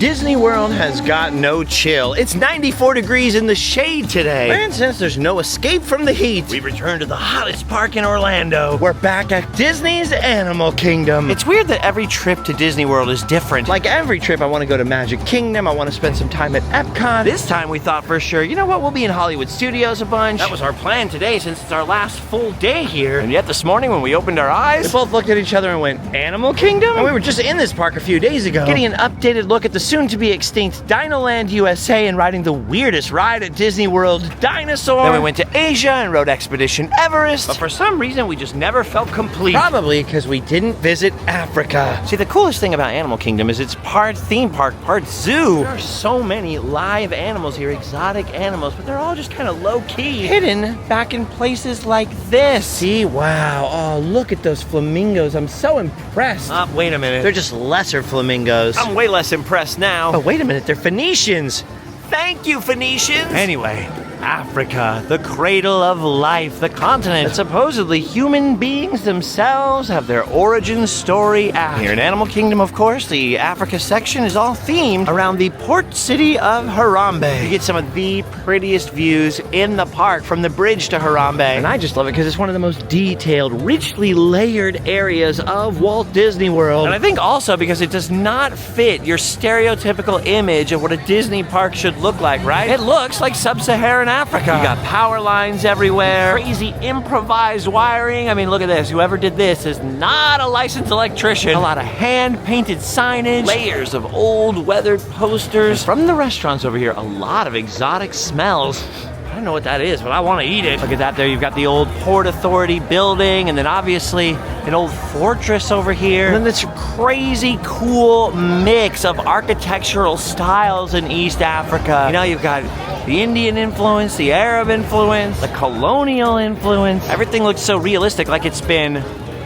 Disney World has got no chill. It's 94 degrees in the shade today. And since there's no escape from the heat, we return to the hottest park in Orlando. We're back at Disney's Animal Kingdom. It's weird that every trip to Disney World is different. Like every trip, I want to go to Magic Kingdom. I want to spend some time at Epcot. This time we thought for sure, you know what, we'll be in Hollywood Studios a bunch. That was our plan today since it's our last full day here. And yet this morning when we opened our eyes, we both looked at each other and went, Animal Kingdom? And we were just in this park a few days ago, getting an updated look at the soon-to-be-extinct Dinoland USA and riding the weirdest ride at Disney World, Dinosaur. Then we went to Asia and rode Expedition Everest. But for some reason, we just never felt complete. Probably because we didn't visit Africa. See, the coolest thing about Animal Kingdom is it's part theme park, part zoo. There are so many live animals here, exotic animals, but they're all just kind of low-key, hidden back in places like this. See, wow, oh, look at those flamingos. I'm so impressed. Wait a minute. They're just lesser flamingos. I'm way less impressed now. Oh, wait a minute, they're Phoenicians. Thank you, Phoenicians. Anyway, Africa, the cradle of life, the continent that supposedly human beings themselves have their origin story at. Here in Animal Kingdom, of course, the Africa section is all themed around the port city of Harambe. You get some of the prettiest views in the park from the bridge to Harambe. And I just love it because it's one of the most detailed, richly layered areas of Walt Disney World. And I think also because it does not fit your stereotypical image of what a Disney park should look like, right? It looks like sub-Saharan Africa. You got power lines everywhere, crazy improvised wiring. I mean, look at this. Whoever did this is not a licensed electrician. A lot of hand-painted signage, layers of old weathered posters. And from the restaurants over here, a lot of exotic smells. I don't know what that is, but I want to eat it. Look at that there. You've got the old Port Authority building, and then obviously an old fortress over here. And then this crazy cool mix of architectural styles in East Africa. You know, you've got the Indian influence, the Arab influence, the colonial influence. Everything looks so realistic, like it's been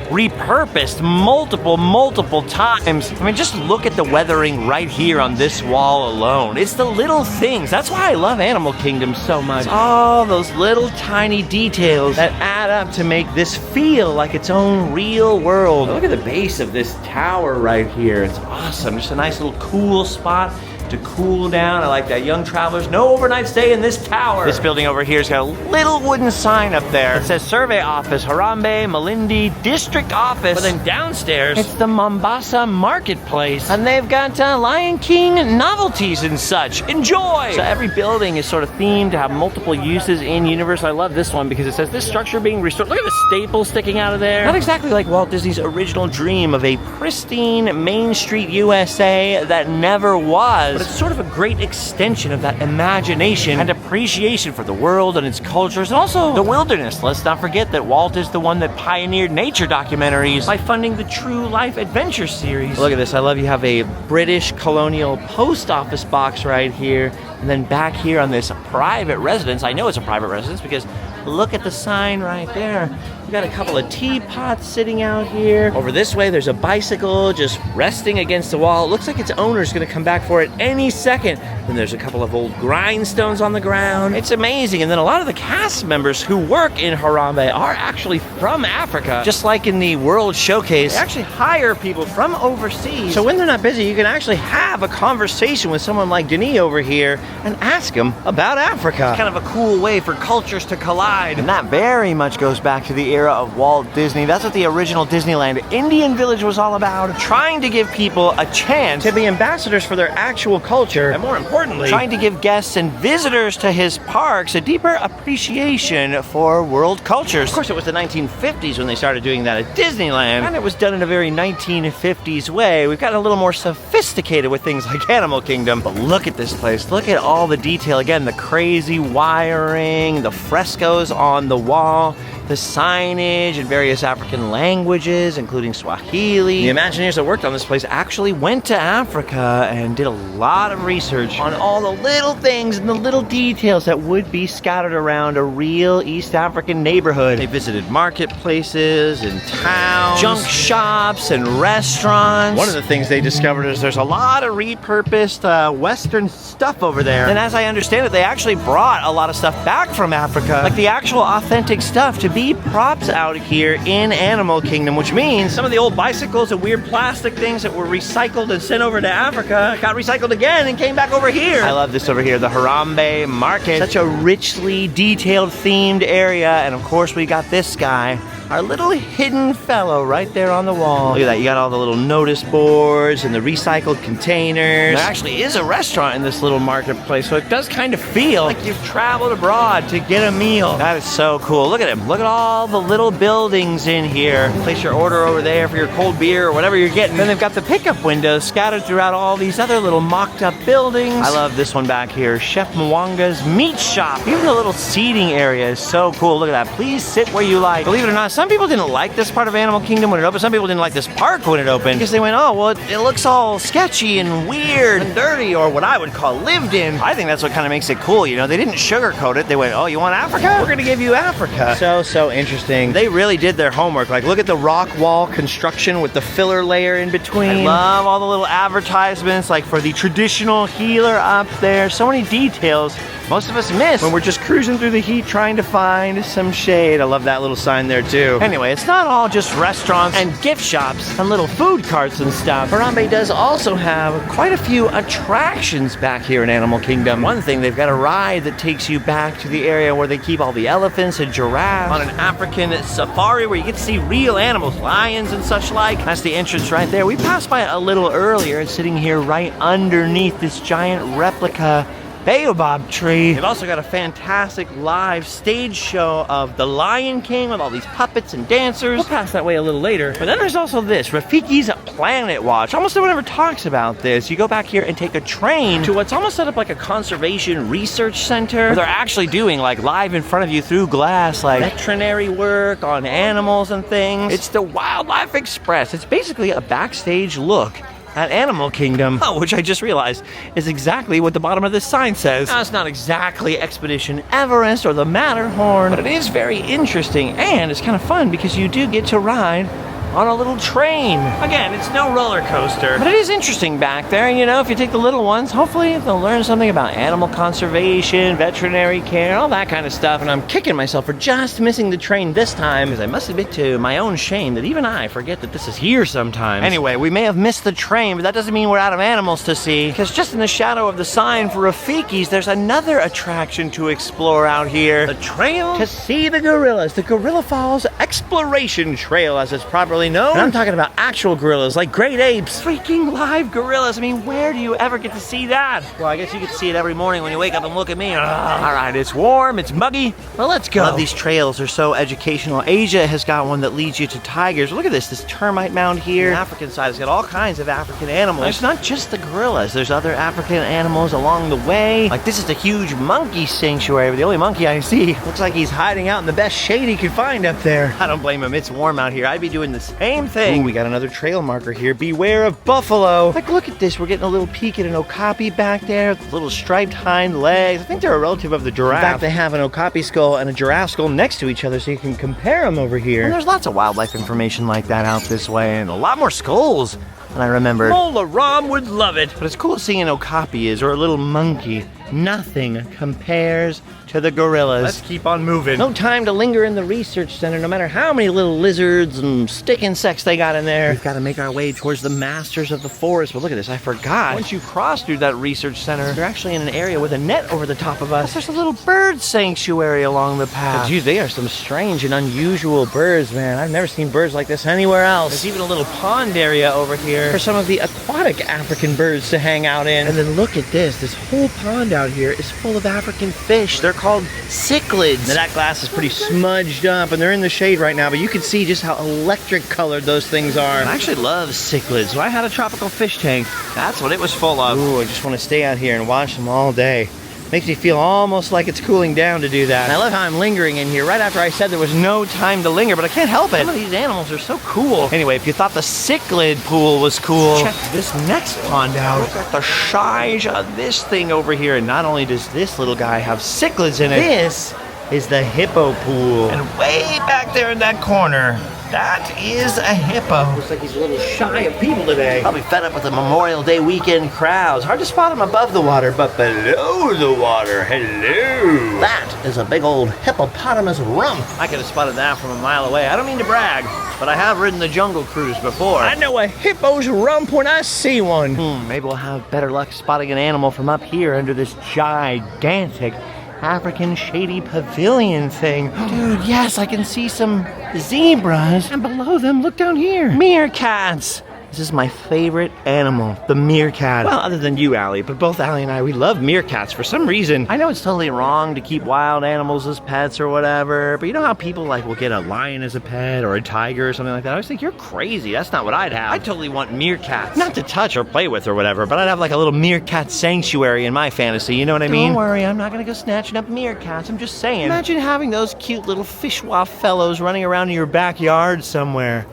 repurposed multiple times. I mean, just look at the weathering right here on this wall alone. It's the little things. That's why I love Animal Kingdom so much. It's all those little tiny details that add up to make this feel like its own real world. Look at the base of this tower right here. It's awesome. Just a nice little cool spot to cool down. I like that. Young travelers, no overnight stay in this tower. This building over here's got a little wooden sign up there. It says Survey Office, Harambe, Malindi District Office. But then downstairs, it's the Mombasa Marketplace. And they've got Lion King novelties and such. Enjoy! So every building is sort of themed to have multiple uses in universe. I love this one because it says this structure being restored. Look at the staple sticking out of there. Not exactly like Walt Disney's original dream of a pristine Main Street USA that never was. But it's sort of a great extension of that imagination and appreciation for the world and its cultures, and also the wilderness. Let's not forget that Walt is the one that pioneered nature documentaries by funding the True Life Adventure series. Look at this. I love you have a British colonial post office box right here, and then back here on this private residence. I know it's a private residence because look at the sign right there. We've got a couple of teapots sitting out here. Over this way, there's a bicycle just resting against the wall. It looks like its owner's gonna come back for it any second. Then there's a couple of old grindstones on the ground. It's amazing. And then a lot of the cast members who work in Harambe are actually from Africa. Just like in the World Showcase, they actually hire people from overseas. So when they're not busy, you can actually have a conversation with someone like Denis over here and ask him about Africa. It's kind of a cool way for cultures to collide. And that very much goes back to the era of Walt Disney. That's what the original Disneyland Indian Village was all about. Trying to give people a chance to be ambassadors for their actual culture. And more importantly, trying to give guests and visitors to his parks a deeper appreciation for world cultures. Of course, it was the 1950s when they started doing that at Disneyland. And it was done in a very 1950s way. We've gotten a little more sophisticated with things like Animal Kingdom. But look at this place. Look at all the detail. Again, the crazy wiring, the frescoes on the wall, the signage in various African languages, including Swahili. The Imagineers that worked on this place actually went to Africa and did a lot of research on all the little things and the little details that would be scattered around a real East African neighborhood. They visited marketplaces and towns, junk shops and restaurants. One of the things they discovered is there's a lot of repurposed Western stuff over there. And as I understand it, they actually brought a lot of stuff back from Africa, like the actual authentic stuff, to be shops out here in Animal Kingdom, which means some of the old bicycles and weird plastic things that were recycled and sent over to Africa got recycled again and came back over here. I love this over here, the Harambe Market. Such a richly detailed themed area. And of course we got this guy, our little hidden fellow right there on the wall. Look at that, you got all the little notice boards and the recycled containers. There actually is a restaurant in this little marketplace, so it does kind of feel like you've traveled abroad to get a meal. That is so cool. Look at him. Look at all the little buildings in here. Place your order over there for your cold beer or whatever you're getting. Then they've got the pickup windows scattered throughout all these other little mocked up buildings. I love this one back here, Chef Mwanga's Meat Shop. Even the little seating area is so cool. Look at that. Please sit where you like. Believe it or not, some people didn't like this part of Animal Kingdom when it opened. Some people didn't like this park when it opened because they went, oh, well, it looks all sketchy and weird and dirty, or what I would call lived in. I think that's what kind of makes it cool, you know? They didn't sugarcoat it. They went, oh, you want Africa? We're gonna give you Africa. So interesting. They really did their homework. Like, look at the rock wall construction with the filler layer in between. I love all the little advertisements, like for the traditional healer up there. So many details most of us miss when we're just cruising through the heat trying to find some shade. I love that little sign there too. Anyway, it's not all just restaurants and gift shops and little food carts and stuff. Harambe does also have quite a few attractions back here in Animal Kingdom. One thing, they've got a ride that takes you back to the area where they keep all the elephants and giraffes on an African safari where you get to see real animals, lions and such like. That's the entrance right there. We passed by it a little earlier. It's sitting here right underneath this giant replica baobab tree. They've also got a fantastic live stage show of The Lion King with all these puppets and dancers. We'll pass that way a little later. But then there's also this, Rafiki's Planet Watch. Almost no one ever talks about this. You go back here and take a train to what's almost set up like a conservation research center, where they're actually doing like live in front of you through glass, like veterinary work on animals and things. It's the Wildlife Express. It's basically a backstage look at Animal Kingdom, which I just realized is exactly what the bottom of this sign says. Now, it's not exactly Expedition Everest or the Matterhorn, but it is very interesting, and it's kind of fun because you do get to ride on a little train. Again, it's no roller coaster, but it is interesting back there. You know, if you take the little ones, hopefully they'll learn something about animal conservation, veterinary care, all that kind of stuff. And I'm kicking myself for just missing the train this time, because I must admit to my own shame that even I forget that this is here sometimes. Anyway, we may have missed the train, but that doesn't mean we're out of animals to see, because just in the shadow of the sign for Rafiki's, there's another attraction to explore out here. The trail to see the gorillas. The Gorilla Falls Exploration Trail, as it's properly known. And I'm talking about actual gorillas, like great apes. Freaking live gorillas. I mean, where do you ever get to see that? Well, I guess you get to see it every morning when you wake up and look at me. All right, it's warm, it's muggy. Well, let's go. I love these trails. They're so educational. Asia has got one that leads you to tigers. Look at this termite mound here. The African side has got all kinds of African animals. It's not just the gorillas. There's other African animals along the way. Like, this is a huge monkey sanctuary, but the only monkey I see looks like he's hiding out in the best shade he could find up there. I don't blame him. It's warm out here. I'd be doing the same thing. Ooh, we got another trail marker here. Beware of buffalo. Like, look at this. We're getting a little peek at an okapi back there. Little striped hind legs. I think they're a relative of the giraffe. In fact, they have an okapi skull and a giraffe skull next to each other, so you can compare them over here. And there's lots of wildlife information like that out this way, and a lot more skulls than I remember. Mola Ram would love it. But as cool as seeing an okapi is, or a little monkey, nothing compares to the gorillas. Let's keep on moving. No time to linger in the research center, no matter how many little lizards and stick insects they got in there. We've got to make our way towards the masters of the forest. But look at this, I forgot. Once you cross through that research center, you're actually in an area with a net over the top of us. There's a little bird sanctuary along the path. But, dude, they are some strange and unusual birds, man. I've never seen birds like this anywhere else. There's even a little pond area over here for some of the aquatic African birds to hang out in. And then look at this. This whole pond out here is full of African fish. They're called cichlids. Now, that glass is pretty smudged up, and they're in the shade right now, but you can see just how electric colored those things are. I actually love cichlids, so I had a tropical fish tank. That's what it was full of. Ooh, I just want to stay out here and watch them all day. Makes me feel almost like it's cooling down to do that. And I love how I'm lingering in here right after I said there was no time to linger, but I can't help it. Some of these animals are so cool. Anyway, if you thought the cichlid pool was cool, check this next pond out. Look at the size of this thing over here. And not only does this little guy have cichlids in it, this is the hippo pool. And way back there in that corner, That is a hippo. Looks like he's a little shy of people today. Probably fed up with the Memorial Day weekend crowds. Hard to spot him above the water, but below the water, hello. That is a big old hippopotamus rump. I could have spotted that from a mile away. I don't mean to brag, but I have ridden the Jungle Cruise before. I know a hippo's rump when I see one. Maybe we'll have better luck spotting an animal from up here under this gigantic African shady pavilion thing. Dude, yes, I can see some zebras. And below them, look down here. Meerkats. This is my favorite animal, the meerkat. Well, other than you, Allie, but both Allie and I, we love meerkats for some reason. I know it's totally wrong to keep wild animals as pets or whatever, but you know how people like will get a lion as a pet or a tiger or something like that? I always think, you're crazy. That's not what I'd have. I totally want meerkats. Not to touch or play with or whatever, but I'd have like a little meerkat sanctuary in my fantasy, you know what I mean? Don't worry, I'm not gonna go snatching up meerkats. I'm just saying. Imagine having those cute little fishwa fellows running around in your backyard somewhere.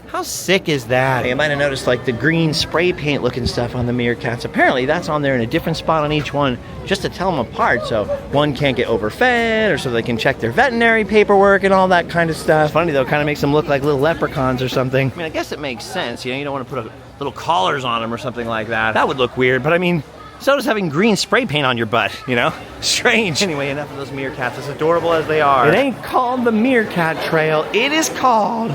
How sick is that? Hey, you might have noticed like the green spray paint looking stuff on the meerkats. Apparently that's on there in a different spot on each one just to tell them apart, so one can't get overfed or so they can check their veterinary paperwork and all that kind of stuff. Funny though, kind of makes them look like little leprechauns or something. I mean, I guess it makes sense, you know, you don't want to put little collars on them or something like that. That would look weird, but I mean, so does having green spray paint on your butt, you know? Strange. Anyway, enough of those meerkats, as adorable as they are. It ain't called the Meerkat Trail, it is called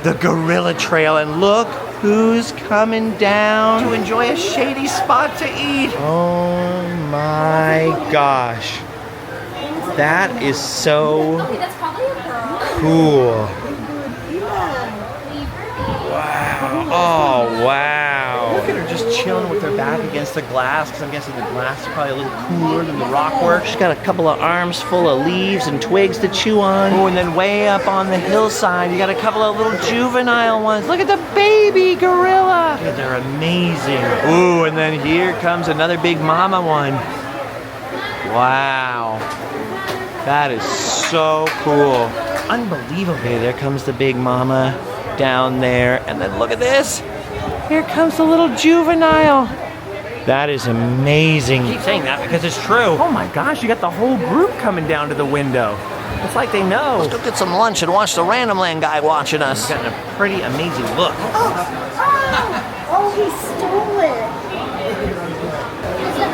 the Gorilla Trail, and look who's coming down to enjoy a shady spot to eat. Oh my gosh. That is so cool. Wow. Oh, wow. Look at her just chilling with her back against the glass, because I'm guessing the glass is probably a little cooler than the rock work. She's got a couple of arms full of leaves and twigs to chew on. Oh, and then way up on the hillside, you got a couple of little juvenile ones. Look at the baby gorilla. Dude, they're amazing. Ooh, and then here comes another big mama one. Wow. That is so cool. Unbelievable. Okay, there comes the big mama down there, and then look at this. Here comes the little juvenile. That is amazing. I keep saying that because it's true. Oh my gosh, you got the whole group coming down to the window. It's like they know. Let's go get some lunch and watch the Randomland guy watching us. He's got a pretty amazing look. Oh, he stole it.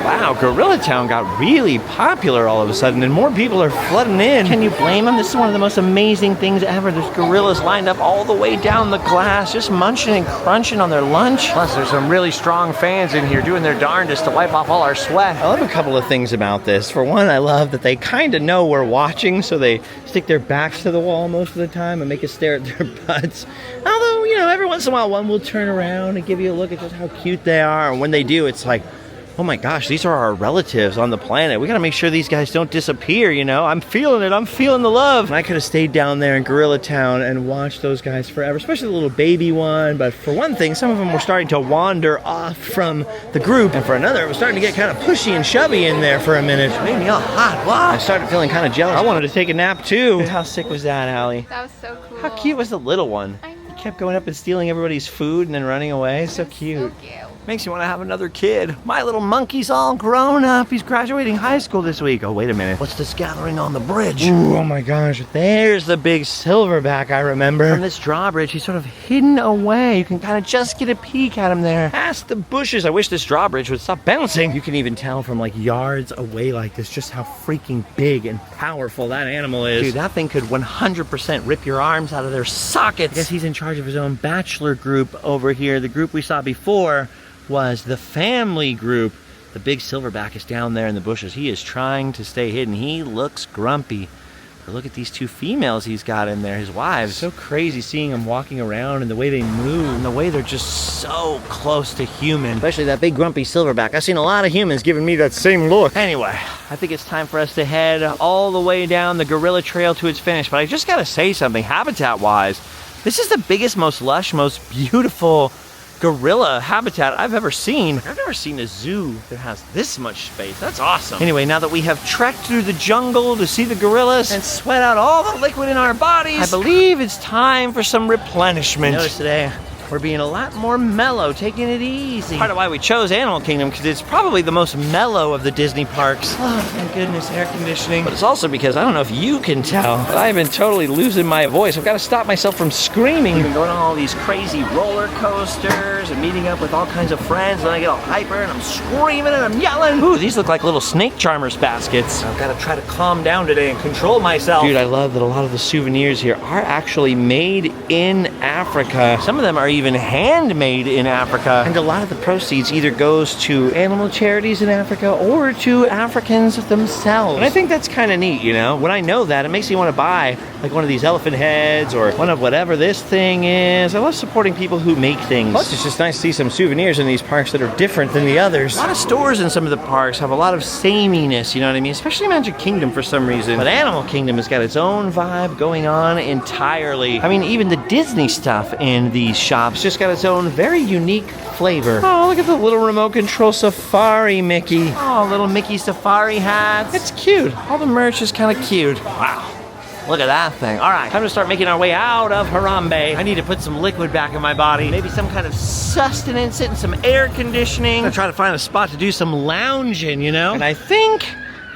Wow, Gorilla Town got really popular all of a sudden, and more people are flooding in. Can you blame them? This is one of the most amazing things ever. There's gorillas lined up all the way down the glass, just munching and crunching on their lunch. Plus, there's some really strong fans in here doing their darndest to wipe off all our sweat. I love a couple of things about this. For one, I love that they kind of know we're watching, so they stick their backs to the wall most of the time and make us stare at their butts. Although, you know, every once in a while, one will turn around and give you a look at just how cute they are. And when they do, it's like, oh my gosh, these are our relatives on the planet. We gotta make sure these guys don't disappear, you know? I'm feeling it, I'm feeling the love. And I could have stayed down there in Gorilla Town and watched those guys forever, especially the little baby one. But for one thing, some of them were starting to wander off from the group. And for another, it was starting to get kind of pushy and chubby in there for a minute. It made me all hot. Wow. I started feeling kind of jealous. I wanted to take a nap too. How sick was that, Allie? That was so cool. How cute was the little one? He kept going up and stealing everybody's food and then running away. So cute. So cute. Makes you want to have another kid. My little monkey's all grown up. He's graduating high school this week. Oh, wait a minute. What's this gathering on the bridge? Ooh, oh my gosh. There's the big silverback I remember. From this drawbridge, he's sort of hidden away. You can kind of just get a peek at him there. Past the bushes. I wish this drawbridge would stop bouncing. You can even tell from like yards away like this just how freaking big and powerful that animal is. Dude, that thing could 100% rip your arms out of their sockets. I guess he's in charge of his own bachelor group over here. The group we saw before was the family group. The big silverback is down there in the bushes. He is trying to stay hidden. He looks grumpy. But look at these two females he's got in there, his wives. So crazy seeing them walking around and the way they move and the way they're just so close to human. Especially that big grumpy silverback. I've seen a lot of humans giving me that same look. Anyway, I think it's time for us to head all the way down the Gorilla Trail to its finish. But I just gotta say something, habitat-wise, this is the biggest, most lush, most beautiful gorilla habitat I've ever seen. I've never seen a zoo that has this much space. That's awesome. Anyway, now that we have trekked through the jungle to see the gorillas and sweat out all the liquid in our bodies, I believe it's time for some replenishment. Notice today, we're being a lot more mellow, taking it easy. Part of why we chose Animal Kingdom, because it's probably the most mellow of the Disney parks. Oh, thank goodness, air conditioning. But it's also because, I don't know if you can tell, but I've been totally losing my voice. I've got to stop myself from screaming. I've been going on all these crazy roller coasters and meeting up with all kinds of friends, and I get all hyper and I'm screaming and I'm yelling. Ooh, these look like little snake charmers baskets. I've got to try to calm down today and control myself. Dude, I love that a lot of the souvenirs here are actually made in Africa. Some of them are even handmade in Africa. And a lot of the proceeds either goes to animal charities in Africa or to Africans themselves. And I think that's kind of neat, you know? When I know that, it makes me want to buy like one of these elephant heads or one of whatever this thing is. I love supporting people who make things. Plus, it's just nice to see some souvenirs in these parks that are different than the others. A lot of stores in some of the parks have a lot of sameness, you know what I mean? Especially Magic Kingdom for some reason. But Animal Kingdom has got its own vibe going on entirely. I mean, even the Disney stuff in these shops just got its own very unique flavor. Oh, look at the little remote control safari Mickey. Oh, little Mickey safari hats. It's cute. All the merch is kind of cute. Wow. Look at that thing. All right, time to start making our way out of Harambe. I need to put some liquid back in my body. Maybe some kind of sustenance and some air conditioning. I'm gonna try to find a spot to do some lounging, you know? And I think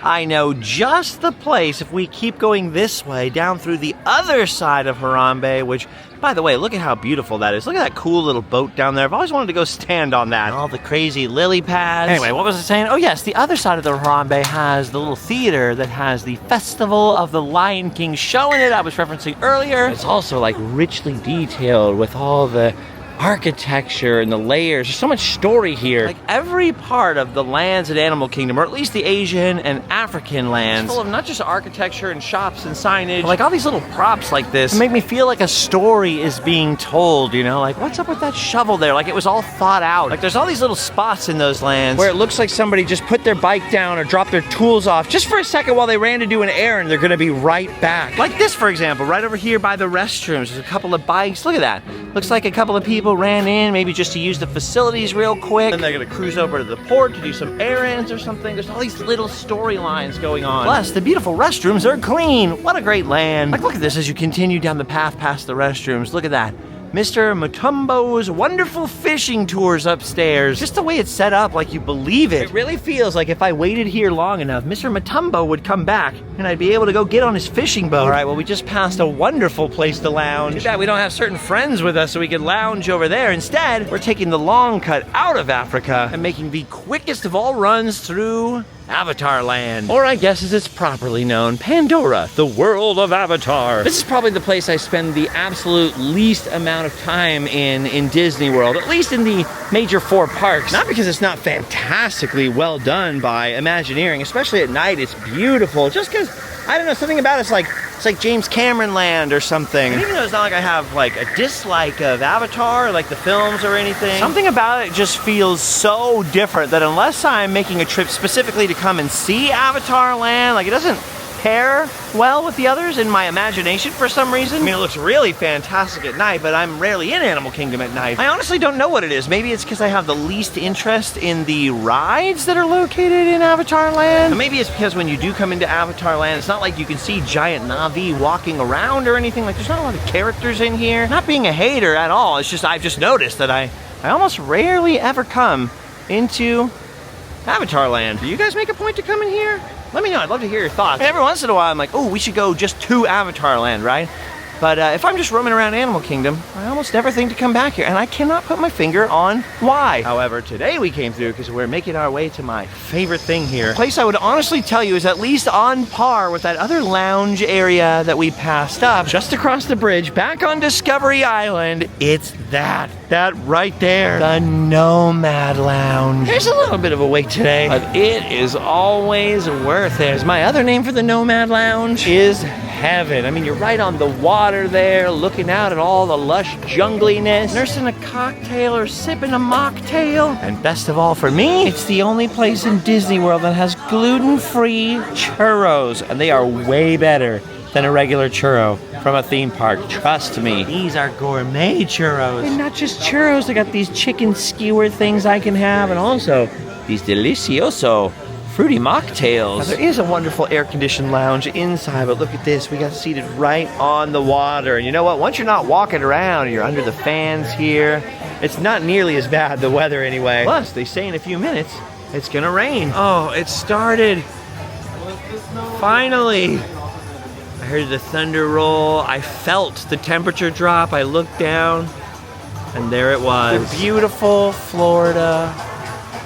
I know just the place if we keep going this way down through the other side of Harambe, which, by the way, look at how beautiful that is. Look at that cool little boat down there. I've always wanted to go stand on that. All the crazy lily pads. Anyway, what was I saying? Oh yes, the other side of the Harambe has the little theater that has the Festival of the Lion King show in it I was referencing earlier. It's also like richly detailed with all the architecture and the layers. There's so much story here. Like every part of the lands at Animal Kingdom, or at least the Asian and African lands, full of not just architecture and shops and signage, but like all these little props like this make me feel like a story is being told, you know? Like, what's up with that shovel there? Like it was all thought out. Like there's all these little spots in those lands where it looks like somebody just put their bike down or dropped their tools off just for a second while they ran to do an errand. They're gonna be right back. Like this, for example, right over here by the restrooms. There's a couple of bikes. Look at that. Looks like a couple of people ran in maybe just to use the facilities real quick, and they're gonna cruise over to the port to do some errands or something. There's all these little storylines going on. Plus, the beautiful restrooms are clean. What a great land. Like, look at this as you continue down the path past the restrooms. Look at that. Mr. Mutombo's wonderful fishing tours upstairs. Just the way it's set up, like you believe it. It really feels like if I waited here long enough, Mr. Mutombo would come back and I'd be able to go get on his fishing boat. All right, well, we just passed a wonderful place to lounge. Too bad we don't have certain friends with us so we could lounge over there. Instead, we're taking the long cut out of Africa and making the quickest of all runs through Avatar Land. Or I guess as it's properly known, Pandora, the world of Avatar. This is probably the place I spend the absolute least amount of time in Disney World, at least in the major 4 parks. Not because it's not fantastically well done by Imagineering, especially at night, it's beautiful. Just because, I don't know, something about it's like James Cameron land or something. And even though it's not like I have like a dislike of Avatar, like the films or anything, something about it just feels so different that unless I'm making a trip specifically to come and see Avatar Land, like it doesn't pair well with the others in my imagination for some reason. I mean, it looks really fantastic at night, but I'm rarely in Animal Kingdom at night. I honestly don't know what it is. Maybe it's because I have the least interest in the rides that are located in Avatar Land. Or maybe it's because when you do come into Avatar Land, it's not like you can see giant Na'vi walking around or anything. Like, there's not a lot of characters in here. Not being a hater at all. It's just, I've just noticed that I almost rarely ever come into Avatar Land. Do you guys make a point to come in here? Let me know, I'd love to hear your thoughts. Every once in a while I'm like, oh, we should go just to Avatar Land, right? But if I'm just roaming around Animal Kingdom, I almost never think to come back here, and I cannot put my finger on why. However, today we came through because we're making our way to my favorite thing here. A place I would honestly tell you is at least on par with that other lounge area that we passed up just across the bridge back on Discovery Island. It's that right there, the Nomad Lounge. There's a little bit of a wait today, but it is always worth it. My other name for the Nomad Lounge is heaven. I mean, you're right on the water there, looking out at all the lush jungliness, nursing a cocktail or sipping a mocktail. And best of all for me, it's the only place in Disney World that has gluten-free churros, and they are way better than a regular churro from a theme park. Trust me. These are gourmet churros. And not just churros, they got these chicken skewer things I can have, and also these delicioso fruity mocktails. Now, there is a wonderful air-conditioned lounge inside, but look at this. We got seated right on the water. And you know what? Once you're not walking around, you're under the fans here. It's not nearly as bad, the weather anyway. Plus, they say in a few minutes, it's gonna rain. Oh, it started. Finally. I heard the thunder roll. I felt the temperature drop. I looked down, and there it was. The beautiful Florida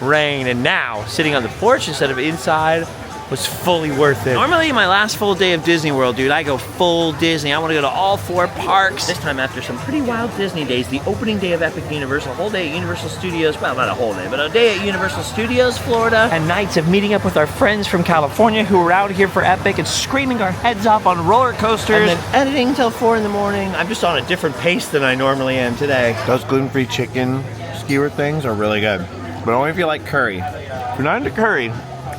rain. And now, sitting on the porch instead of inside was fully worth it. Normally, my last full day of Disney World, dude, I go full Disney. I want to go to all 4 parks. This time, after some pretty wild Disney days, the opening day of Epic Universe, a whole day at Universal Studios, well, not a whole day, but a day at Universal Studios, Florida, and nights of meeting up with our friends from California who were out here for Epic and screaming our heads off on roller coasters, and then editing till 4 in the morning. I'm just on a different pace than I normally am today. Those gluten-free chicken skewer things are really good, but only if you like curry. If you're not into curry,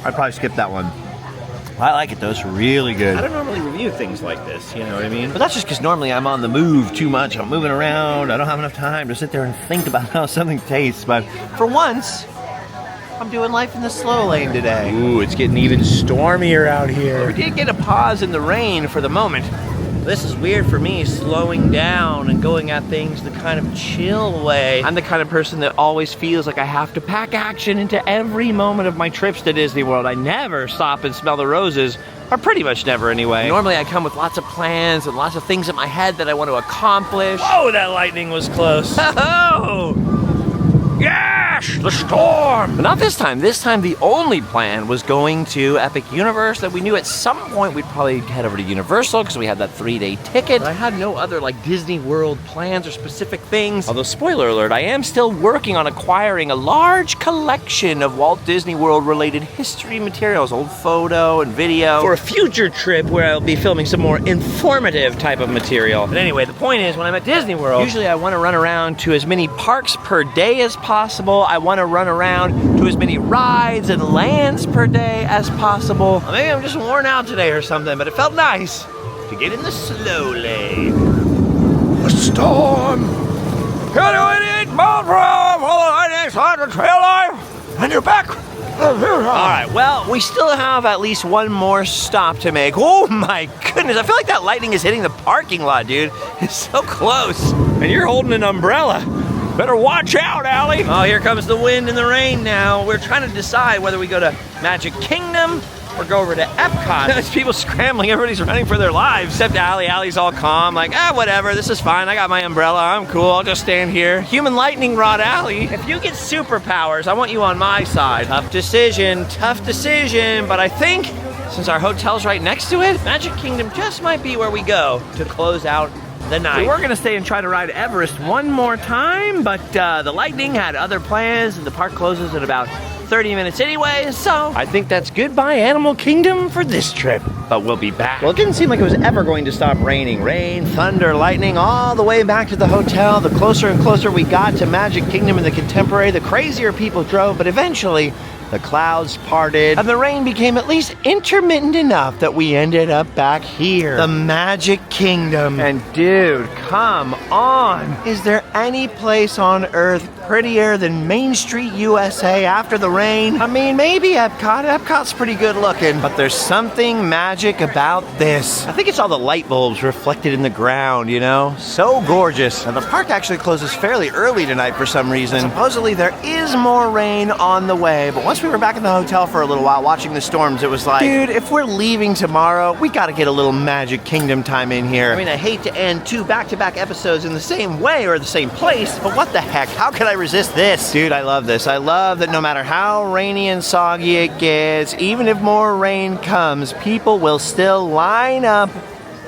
I'd probably skip that one. I like it, though. It's really good. I don't normally review things like this, you know what I mean? But that's just because normally I'm on the move too much. I'm moving around. I don't have enough time to sit there and think about how something tastes. But for once, I'm doing life in the slow lane today. Ooh, it's getting even stormier out here. We did get a pause in the rain for the moment. This is weird for me, slowing down and going at things the kind of chill way. I'm the kind of person that always feels like I have to pack action into every moment of my trips to Disney World. I never stop and smell the roses, or pretty much never anyway. Normally I come with lots of plans and lots of things in my head that I want to accomplish. Whoa, that lightning was close. Oh! Yes, the storm! But not this time. This time the only plan was going to Epic Universe, that we knew at some point we'd probably head over to Universal because we had that 3-day ticket. But I had no other like Disney World plans or specific things. Although, spoiler alert, I am still working on acquiring a large collection of Walt Disney World related history materials, old photo and video, for a future trip where I'll be filming some more informative type of material. But anyway, the point is, when I'm at Disney World, usually I want to run around to as many parks per day as possible. I want to run around to as many rides and lands per day as possible. Maybe I'm just worn out today or something, but it felt nice to get in the slow lane. A storm! Can you eat mouth for the lightning on the trail life? And you're back! Alright, well, we still have at least one more stop to make. Oh my goodness, I feel like that lightning is hitting the parking lot, dude. It's so close. And you're holding an umbrella. Better watch out, Allie. Oh, here comes the wind and the rain now. We're trying to decide whether we go to Magic Kingdom or go over to Epcot. There's people scrambling. Everybody's running for their lives. Except Allie. Allie's all calm. Like, whatever. This is fine. I got my umbrella. I'm cool. I'll just stand here. Human lightning rod Allie. If you get superpowers, I want you on my side. Tough decision. But I think since our hotel's right next to it, Magic Kingdom just might be where we go to close out the night. We were gonna stay and try to ride Everest one more time, but the lightning had other plans and the park closes in about 30 minutes anyway, so I think that's goodbye Animal Kingdom for this trip. But we'll be back. Well, it didn't seem like it was ever going to stop raining. Rain, thunder, lightning, all the way back to the hotel. The closer and closer we got to Magic Kingdom and the Contemporary, the crazier people drove, but eventually the clouds parted, and the rain became at least intermittent enough that we ended up back here. The Magic Kingdom. And dude, come on. Is there any place on earth prettier than Main Street, USA after the rain? I mean, maybe Epcot. Epcot's pretty good looking, but there's something magic about this. I think it's all the light bulbs reflected in the ground, you know? So gorgeous. And the park actually closes fairly early tonight for some reason. Supposedly there is more rain on the way, but once we were back in the hotel for a little while watching the storms, it was like, dude, if we're leaving tomorrow, we gotta get a little Magic Kingdom time in here. I mean, I hate to end 2 back-to-back episodes in the same way or the same place, but what the heck? How could I resist this? Dude, I love this. I love that no matter how rainy and soggy it gets, even if more rain comes, people will still line up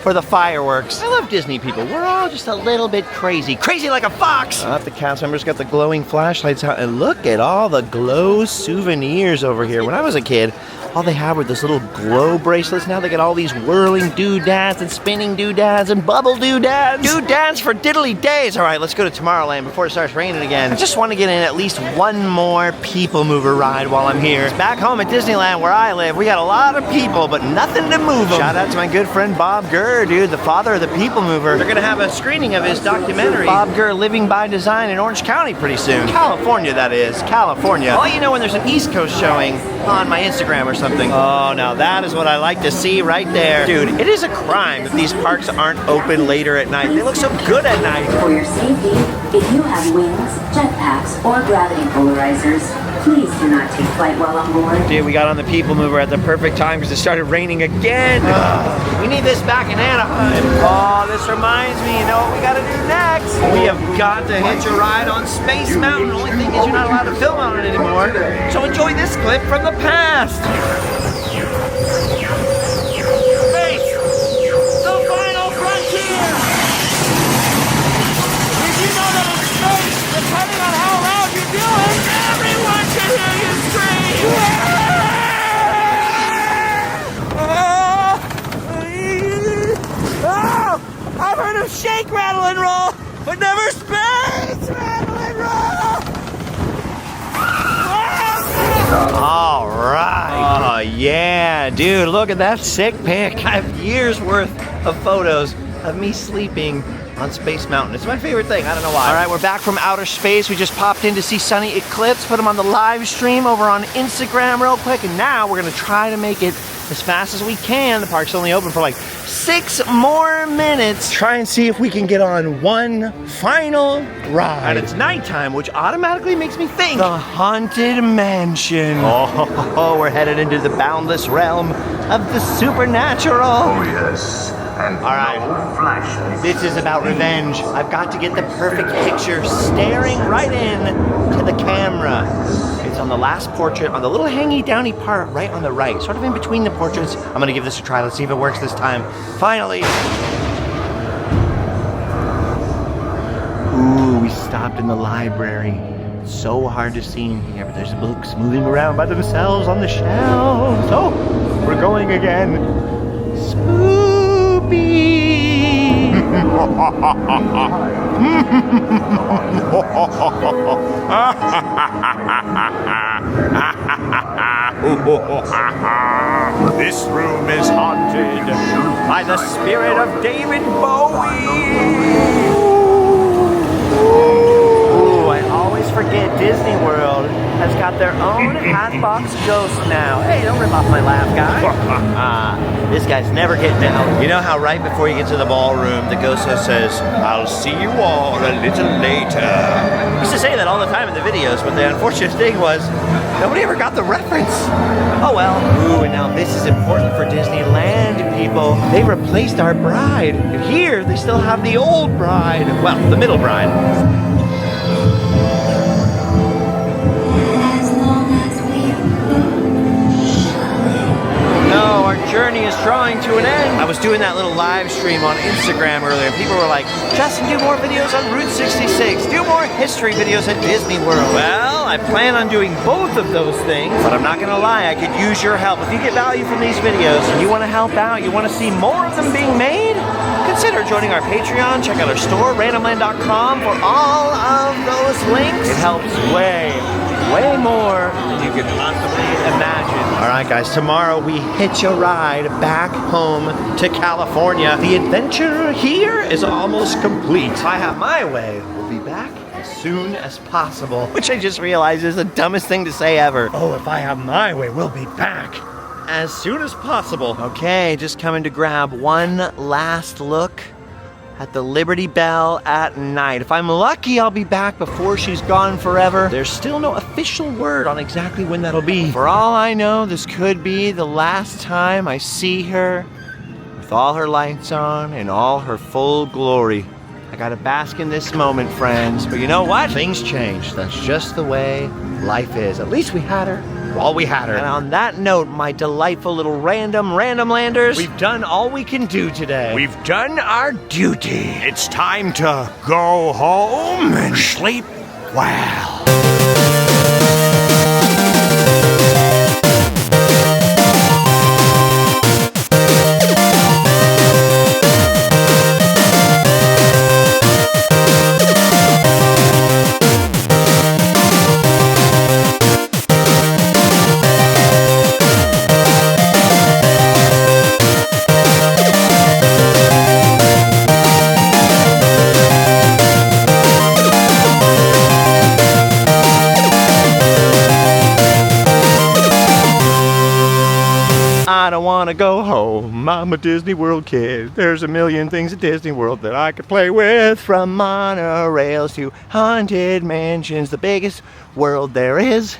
for the fireworks. I love Disney people. We're all just a little bit crazy. Crazy like a fox! The cast members got the glowing flashlights out, and look at all the glow souvenirs over here. When I was a kid, all they had were those little glow bracelets. Now they got all these whirling doodads and spinning doodads and bubble doodads. Doodads for diddly days. All right, let's go to Tomorrowland before it starts raining again. I just want to get in at least one more people mover ride while I'm here. Back home at Disneyland where I live, we got a lot of people, but nothing to move them. Shout out to my good friend Bob Gurr, dude, the father of the people mover. They're gonna have a screening of his documentary, Bob Gurr Living by Design, in Orange County pretty soon. California, that is. California. I'll let you know when there's an East Coast showing on my Instagram or something. Oh, now that is what I like to see right there. Dude, it is a crime that these parks aren't open later at night. They look so good at night. For your safety, if you have wings, jetpacks, or gravity polarizers, please do not take flight while on board. Dude, we got on the people mover at the perfect time because it started raining again. We need this back in Anaheim. Oh, this reminds me, you know what we gotta do next? We have got to hitch a ride on Space Mountain. The only thing is you're not allowed to film on it anymore. So enjoy this clip from the past. Space, the final frontier. Did you know that in space, depending on how loud you do it, everyone can hear you scream? Oh, I've heard of shake, rattle, and roll, but never space rattle and roll. All right. Oh, yeah, dude, look at that sick pic. I have years worth of photos of me sleeping on Space Mountain. It's my favorite thing. I don't know why. All right, we're back from outer space. We just popped in to see Sunny Eclipse, put them on the live stream over on Instagram real quick, and now we're gonna try to make it as fast as we can. The park's only open for like 6 more minutes. Try and see if we can get on one final ride. And it's nighttime, which automatically makes me think the Haunted Mansion. Oh, we're headed into the boundless realm of the supernatural. Oh, yes. And all right, no flashes. This is about revenge. I've got to get the perfect picture staring right in to the camera. It's on the last portrait, on the little hangy downy part right on the right, sort of in between the portraits. I'm gonna give this a try. Let's see if it works this time. Finally. Ooh, we stopped in the library. It's so hard to see in here, but there's books moving around by themselves on the shelves. Oh, we're going again. Spoopy. This room is haunted By the spirit of David Bowie. Ooh, I always forget Disney World has got their own Hatbox Ghost now. Hey, don't rip off my laugh, guy. This guy's never getting out. You know how right before you get to the ballroom, the ghost says, "I'll see you all a little later." I used to say that all the time in the videos, but the unfortunate thing was, nobody ever got the reference. Oh well. Ooh, and now this is important for Disneyland, people. They replaced our bride. And here, they still have the old bride. Well, the middle bride. No, our journey is drawing to an end. I was doing that little live stream on Instagram earlier, and people were like, "Justin, do more videos on Route 66. Do more history videos at Disney World." Well, I plan on doing both of those things, but I'm not gonna lie, I could use your help. If you get value from these videos, and you wanna help out, you wanna see more of them being made, consider joining our Patreon. Check out our store, randomland.com, for all of those links. It helps way more than you could possibly imagine. All right, guys, tomorrow we hitch a ride back home to California. The adventure here is almost complete. If I have my way, we'll be back as soon as possible, which I just realized is the dumbest thing to say ever. Oh, if I have my way, we'll be back as soon as possible. Okay, just coming to grab one last look at the Liberty Bell at night. If I'm lucky, I'll be back before she's gone forever. There's still no official word on exactly when that'll be. For all I know, this could be the last time I see her with all her lights on in all her full glory. I gotta bask in this moment, friends. But you know what? Things change. That's just the way life is. At least we had her while we had her. And on that note, my delightful little Randomlanders, we've done all we can do today. We've done our duty. It's time to go home and sleep well. I don't want to go home. I'm a Disney World kid. There's a million things at Disney World that I could play with. From monorails to haunted mansions, the biggest world there is.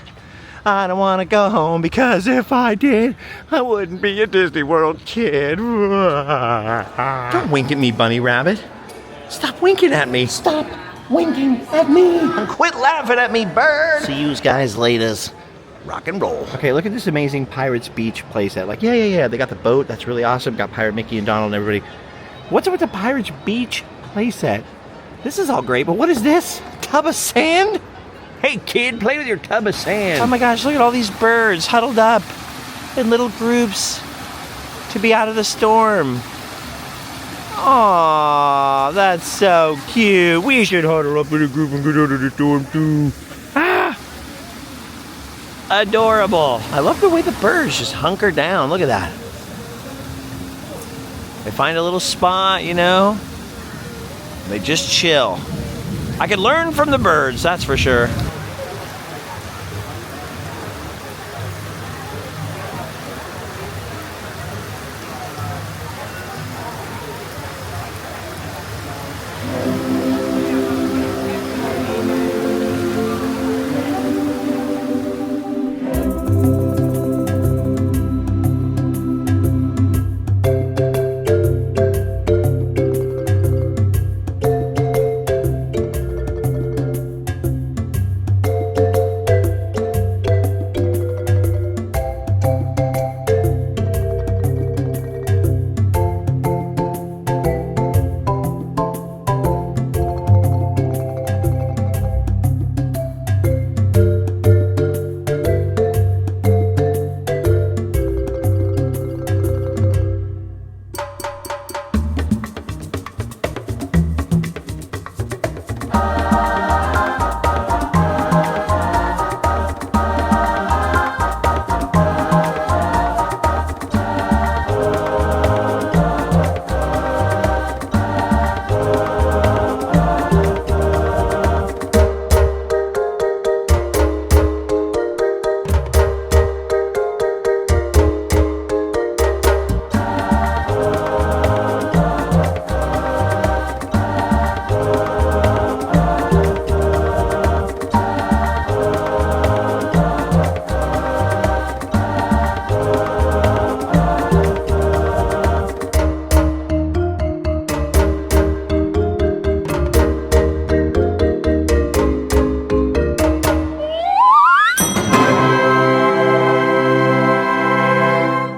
I don't want to go home because if I did, I wouldn't be a Disney World kid. Don't wink at me, Bunny Rabbit. Stop winking at me. Stop winking at me. And quit laughing at me, bird. See you guys later. Rock and roll. Okay, look at this amazing Pirates Beach playset. Like, yeah. They got the boat. That's really awesome. Got Pirate Mickey and Donald and everybody. What's up with the Pirates Beach playset? This is all great, but what is this? Tub of sand? Hey, kid, play with your tub of sand. Oh my gosh, look at all these birds huddled up in little groups to be out of the storm. Aw, that's so cute. We should huddle up in a group and get out of the storm too. Adorable. I love the way the birds just hunker down. Look at that. They find a little spot, you know. They just chill. I could learn from the birds, that's for sure.